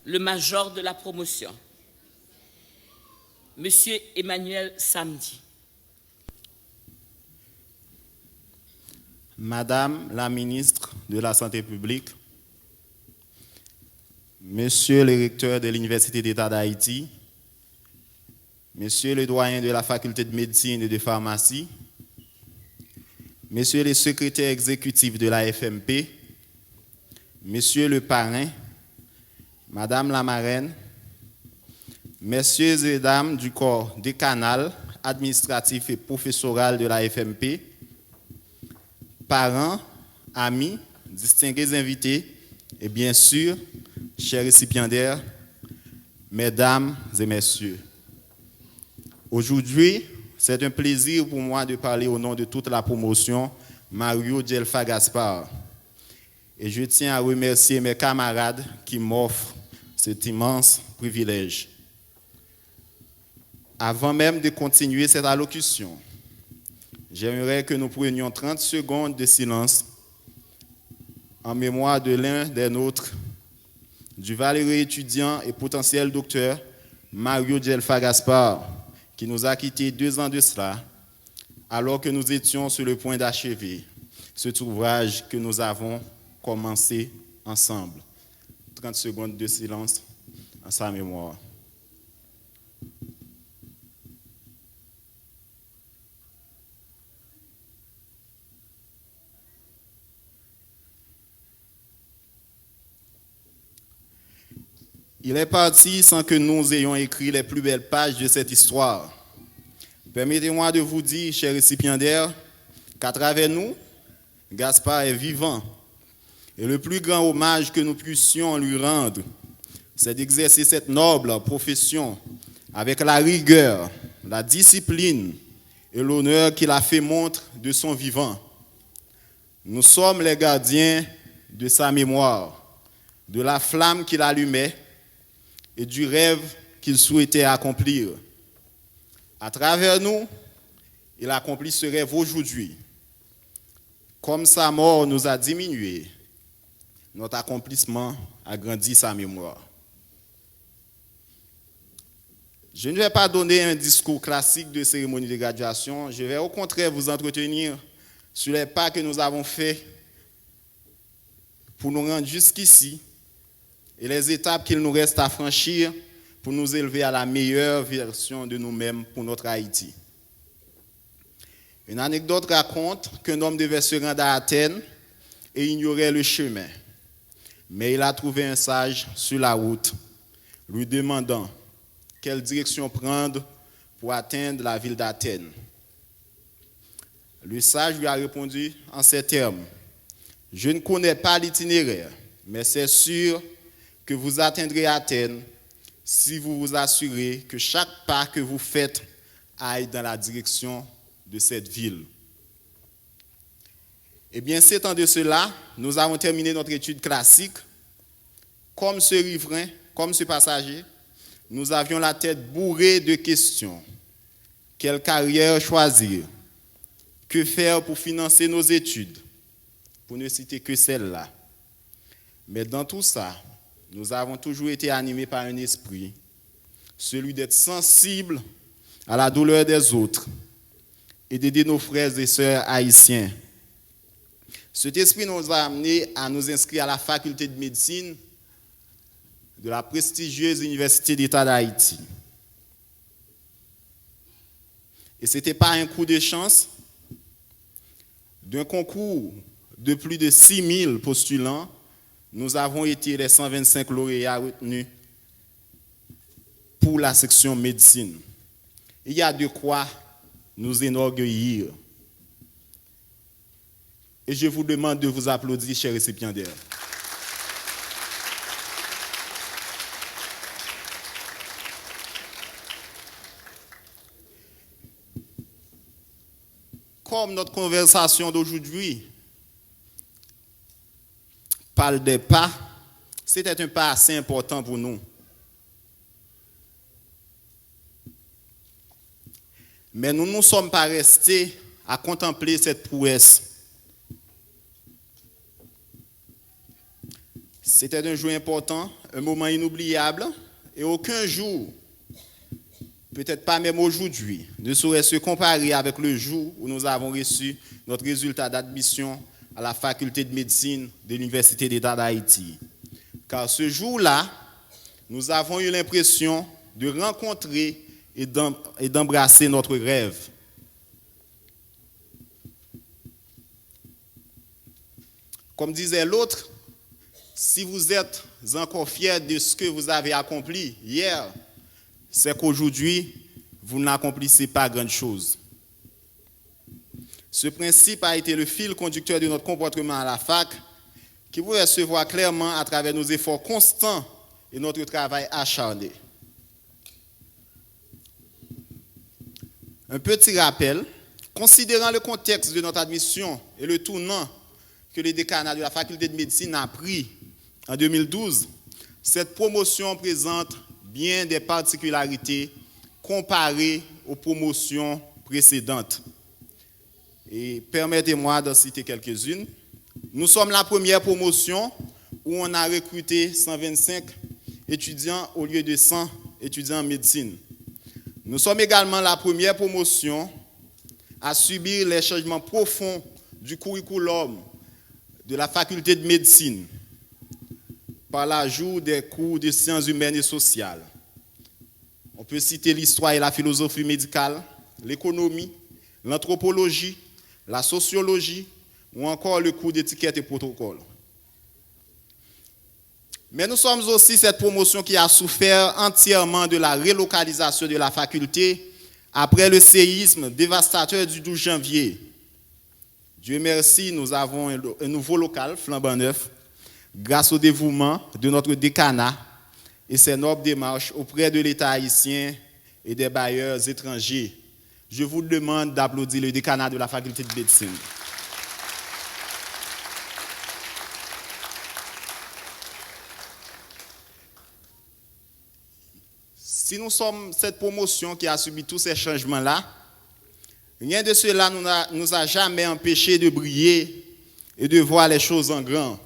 le major de la promotion, Monsieur Emmanuel Samedi. Madame la ministre de la Santé publique, Monsieur le recteur de l'Université d'État d'Haïti, Monsieur le doyen de la faculté de médecine et de pharmacie, Monsieur le secrétaire exécutif de la FMP, Monsieur le parrain, Madame la marraine, Messieurs et dames du corps décanal, administratif et professoral de la FMP, parents, amis, distingués invités et bien sûr, chers récipiendaires, mesdames et messieurs. Aujourd'hui, c'est un plaisir pour moi de parler au nom de toute la promotion Mario Djelfa Gaspard. Et je tiens à remercier mes camarades qui m'offrent cet immense privilège. Avant même de continuer cette allocution, j'aimerais que nous prenions 30 secondes de silence en mémoire de l'un des nôtres, du valeureux étudiant et potentiel docteur Mario Djelfa Gaspard, qui nous a quittés 2 ans de cela, alors que nous étions sur le point d'achever cet ouvrage que nous avons commencé ensemble. 30 secondes de silence en sa mémoire. Il est parti sans que nous ayons écrit les plus belles pages de cette histoire. Permettez-moi de vous dire, chers récipiendaires, qu'à travers nous, Gaspard est vivant. Et le plus grand hommage que nous puissions lui rendre, c'est d'exercer cette noble profession avec la rigueur, la discipline et l'honneur qu'il a fait montre de son vivant. Nous sommes les gardiens de sa mémoire, de la flamme qu'il allumait et du rêve qu'il souhaitait accomplir. À travers nous, il accomplit ce rêve aujourd'hui. Comme sa mort nous a diminué, notre accomplissement a grandi sa mémoire. Je ne vais pas donner un discours classique de cérémonie de graduation, je vais au contraire vous entretenir sur les pas que nous avons faits pour nous rendre jusqu'ici et les étapes qu'il nous reste à franchir pour nous élever à la meilleure version de nous-mêmes pour notre Haïti. Une anecdote raconte qu'un homme devait se rendre à Athènes et ignorait le chemin. Mais il a trouvé un sage sur la route, lui demandant quelle direction prendre pour atteindre la ville d'Athènes. Le sage lui a répondu en ces termes: « Je ne connais pas l'itinéraire, mais c'est sûr que vous atteindrez Athènes si vous vous assurez que chaque pas que vous faites aille dans la direction de cette ville. » Eh bien, 7 ans de cela, nous avons terminé notre étude classique. Comme ce riverain, comme ce passager, nous avions la tête bourrée de questions. Quelle carrière choisir? Que faire pour financer nos études? Pour ne citer que celle-là. Mais dans tout ça, nous avons toujours été animés par un esprit, celui d'être sensible à la douleur des autres et d'aider nos frères et sœurs haïtiens. Cet esprit nous a amenés à nous inscrire à la faculté de médecine de la prestigieuse Université d'État d'Haïti. Et ce n'était pas un coup de chance. D'un concours de plus de 6000 postulants, nous avons été les 125 lauréats retenus pour la section médecine. Il y a de quoi nous enorgueillir. Et je vous demande de vous applaudir, chers récipiendaires. Comme notre conversation d'aujourd'hui parle des pas, c'était un pas assez important pour nous. Mais nous ne nous sommes pas restés à contempler cette prouesse. C'était un jour important, un moment inoubliable, et aucun jour, peut-être pas même aujourd'hui, ne saurait se comparer avec le jour où nous avons reçu notre résultat d'admission à la faculté de médecine de l'Université d'État d'Haïti. Car ce jour-là, nous avons eu l'impression de rencontrer et d'embrasser notre rêve. Comme disait l'autre, si vous êtes encore fiers de ce que vous avez accompli hier, c'est qu'aujourd'hui, vous n'accomplissez pas grand-chose. Ce principe a été le fil conducteur de notre comportement à la fac, qui pouvait se voir clairement à travers nos efforts constants et notre travail acharné. Un petit rappel, considérant le contexte de notre admission et le tournant que le décanat de la faculté de médecine a pris en 2012, cette promotion présente bien des particularités comparées aux promotions précédentes. Et permettez-moi d'en citer quelques-unes. Nous sommes la première promotion où on a recruté 125 étudiants au lieu de 100 étudiants en médecine. Nous sommes également la première promotion à subir les changements profonds du curriculum de la faculté de médecine par l'ajout des cours de sciences humaines et sociales. On peut citer l'histoire et la philosophie médicale, l'économie, l'anthropologie, la sociologie ou encore le cours d'étiquette et protocole. Mais nous sommes aussi cette promotion qui a souffert entièrement de la relocalisation de la faculté après le séisme dévastateur du 12 janvier. Dieu merci, nous avons un nouveau local flambant neuf grâce au dévouement de notre décanat et ses nobles démarches auprès de l'État haïtien et des bailleurs étrangers. Je vous demande d'applaudir le décanat de la faculté de médecine. Si nous sommes cette promotion qui a subi tous ces changements-là, rien de cela nous a jamais empêché de briller et de voir les choses en grand.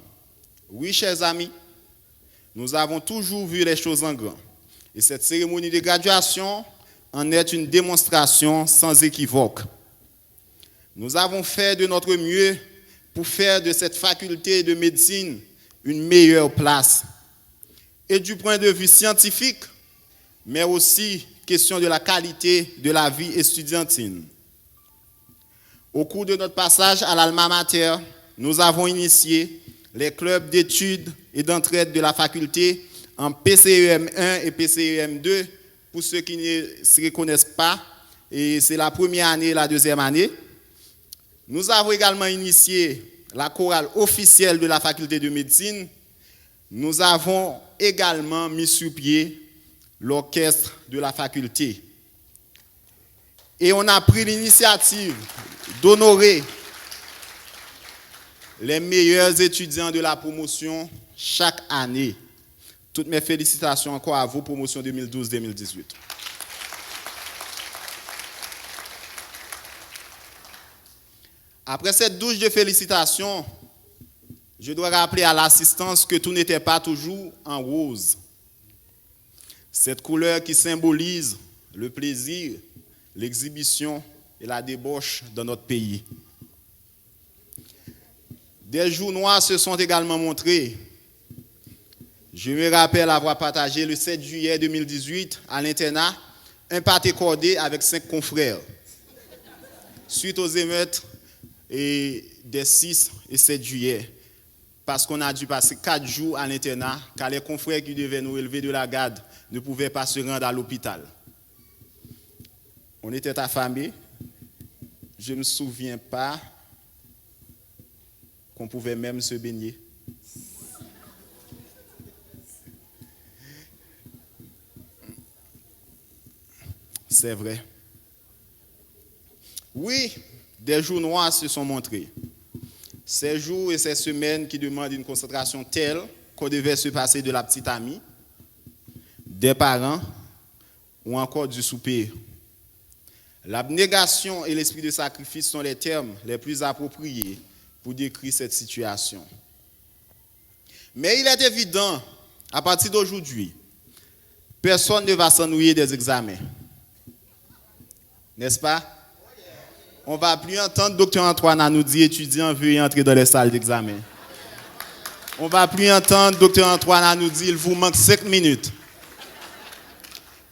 Oui, chers amis, nous avons toujours vu les choses en grand. Et cette cérémonie de graduation en est une démonstration sans équivoque. Nous avons fait de notre mieux pour faire de cette faculté de médecine une meilleure place. Et du point de vue scientifique, mais aussi question de la qualité de la vie estudiantine. Au cours de notre passage à l'Alma Mater, nous avons initié les clubs d'études et d'entraide de la faculté en PCEM 1 et PCEM 2, pour ceux qui ne se reconnaissent pas, et c'est la première année et la deuxième année. Nous avons également initié la chorale officielle de la faculté de médecine. Nous avons également mis sur pied l'orchestre de la faculté. Et on a pris l'initiative d'honorer les meilleurs étudiants de la promotion chaque année. Toutes mes félicitations encore à vous, promotion 2012-2018. Après cette douche de félicitations, je dois rappeler à l'assistance que tout n'était pas toujours en rose. Cette couleur qui symbolise le plaisir, l'exhibition et la débauche dans notre pays. Des jours noirs se sont également montrés. Je me rappelle avoir partagé le 7 juillet 2018 à l'internat un pâté cordé avec 5 confrères. Suite aux émeutes des 6 et 7 juillet, parce qu'on a dû passer 4 jours à l'internat, car les confrères qui devaient nous élever de la garde ne pouvaient pas se rendre à l'hôpital. On était affamés. Je ne me souviens pas qu'on pouvait même se baigner. C'est vrai. Oui, des jours noirs se sont montrés. Ces jours et ces semaines qui demandent une concentration telle qu'on devait se passer de la petite amie, des parents ou encore du souper. L'abnégation et l'esprit de sacrifice sont les termes les plus appropriés pour décrire cette situation. Mais il est évident, à partir d'aujourd'hui, personne ne va s'ennuyer des examens. N'est-ce pas? On ne va plus entendre docteur Antoine à nous dire étudiants veuillez entrer dans les salles d'examen. On ne va plus entendre docteur Antoine à nous dire il vous manque 5 minutes.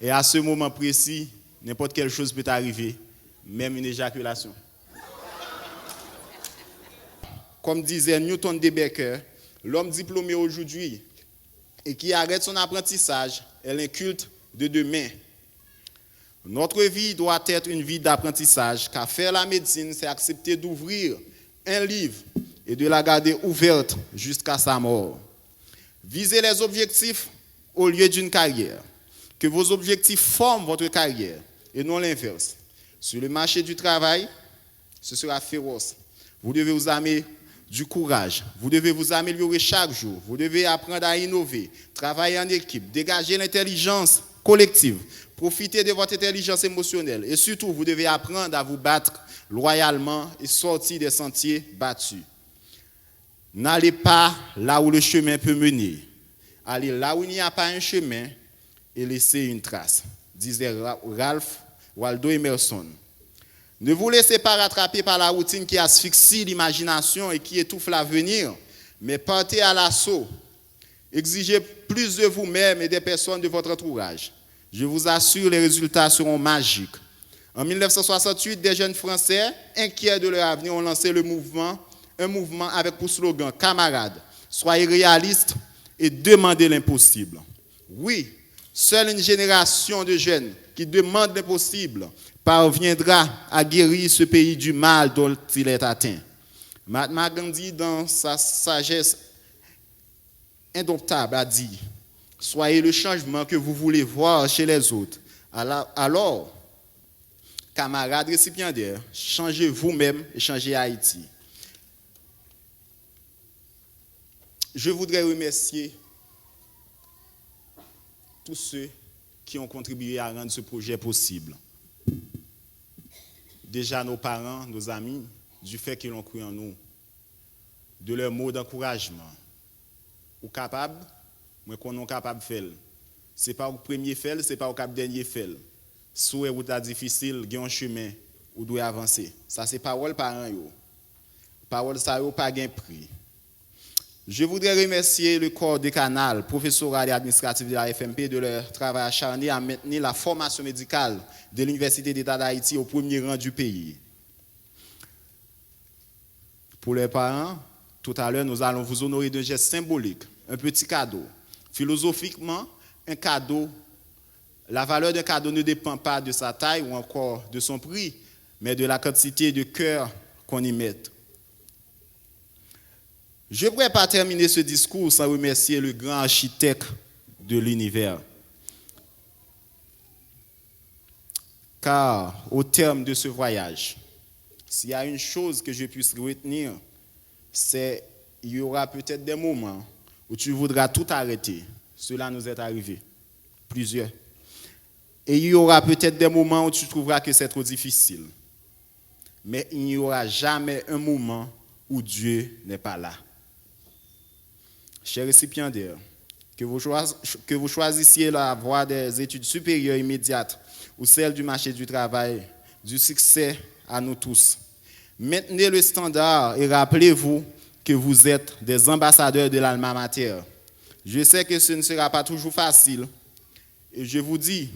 Et à ce moment précis, n'importe quelle chose peut arriver, même une éjaculation. Comme disait Newton de Baker, l'homme diplômé aujourd'hui et qui arrête son apprentissage est l'inculte de demain. Notre vie doit être une vie d'apprentissage, car faire la médecine, c'est accepter d'ouvrir un livre et de la garder ouverte jusqu'à sa mort. Visez les objectifs au lieu d'une carrière. Que vos objectifs forment votre carrière et non l'inverse. Sur le marché du travail, ce sera féroce. Vous devez vous armer du courage. Vous devez vous améliorer chaque jour. Vous devez apprendre à innover, travailler en équipe, dégager l'intelligence collective, profiter de votre intelligence émotionnelle. Et surtout, vous devez apprendre à vous battre loyalement et sortir des sentiers battus. N'allez pas là où le chemin peut mener. Allez là où il n'y a pas un chemin et laissez une trace, disait Ralph Waldo Emerson. Ne vous laissez pas rattraper par la routine qui asphyxie l'imagination et qui étouffe l'avenir, mais partez à l'assaut. Exigez plus de vous-même et des personnes de votre entourage. Je vous assure, les résultats seront magiques. En 1968, des jeunes Français, inquiets de leur avenir, ont lancé un mouvement avec pour slogan « Camarades, soyez réalistes et demandez l'impossible ». Oui, seule une génération de jeunes qui demandent l'impossible parviendra à guérir ce pays du mal dont il est atteint. Mahatma Gandhi, dans sa sagesse indomptable, a dit « Soyez le changement que vous voulez voir chez les autres. Alors, camarades récipiendaires, changez vous-même et changez Haïti. » Je voudrais remercier tous ceux qui ont contribué à rendre ce projet possible. Déjà nos parents, nos amis, du fait qu'ils ont cru en nous, de leurs mots d'encouragement. Ou capable, moi qu'on est capable de faire. Ce n'est pas au premier fait, ce n'est pas au cap dernier fait. Sous route difficile, il y a un chemin où doit avancer. Ça c'est parole parents yo. Parole ça yo pas gain prix. Je voudrais remercier le corps décanal, professoral et administratif de la FMP de leur travail acharné à maintenir la formation médicale de l'Université d'État d'Haïti au premier rang du pays. Pour les parents, tout à l'heure, nous allons vous honorer d'un geste symbolique, un petit cadeau. Philosophiquement, un cadeau, la valeur d'un cadeau ne dépend pas de sa taille ou encore de son prix, mais de la quantité de cœur qu'on y met. Je ne pourrais pas terminer ce discours sans remercier le grand architecte de l'univers. Car au terme de ce voyage, s'il y a une chose que je puisse retenir, c'est qu'il y aura peut-être des moments où tu voudras tout arrêter. Cela nous est arrivé, plusieurs. Et il y aura peut-être des moments où tu trouveras que c'est trop difficile. Mais il n'y aura jamais un moment où Dieu n'est pas là. Chers récipiendaires, que vous choisissiez la voie des études supérieures immédiates ou celle du marché du travail, du succès à nous tous. Maintenez le standard et rappelez-vous que vous êtes des ambassadeurs de l'Alma Mater. Je sais que ce ne sera pas toujours facile et je vous dis,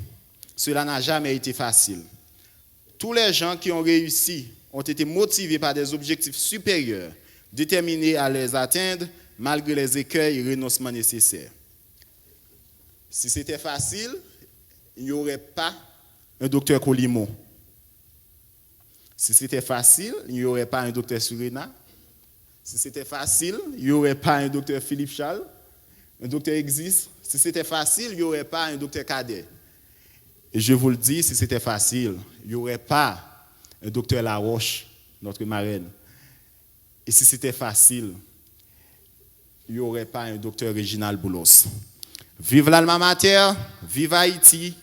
cela n'a jamais été facile. Tous les gens qui ont réussi ont été motivés par des objectifs supérieurs, déterminés à les atteindre malgré les écueils et renoncements nécessaires. Si c'était facile, il n'y aurait pas un docteur Colimo. Si c'était facile, il n'y aurait pas un docteur Surena. Si c'était facile, il n'y aurait pas un docteur Philippe Charles, un docteur Exis. Si c'était facile, il n'y aurait pas un docteur Cadet. Et je vous le dis, si c'était facile, il n'y aurait pas un docteur Laroche, notre marraine. Et si c'était facile, il n'y aurait pas un docteur Réginald Boulos. Vive l'Alma Mater, vive Haïti,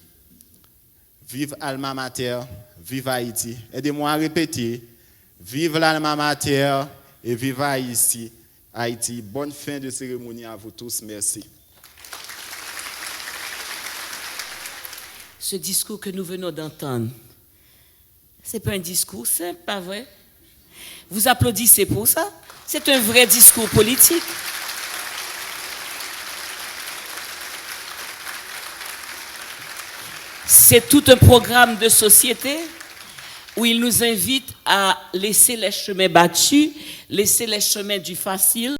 vive Alma Mater, vive Haïti. Aidez-moi à répéter, vive l'Alma Mater et vive Haïti. Haïti. Bonne fin de cérémonie à vous tous. Merci. Ce discours que nous venons d'entendre, ce n'est pas un discours simple, pas vrai? Vous applaudissez pour ça? C'est un vrai discours politique. C'est tout un programme de société où il nous invite à laisser les chemins battus, laisser les chemins du facile.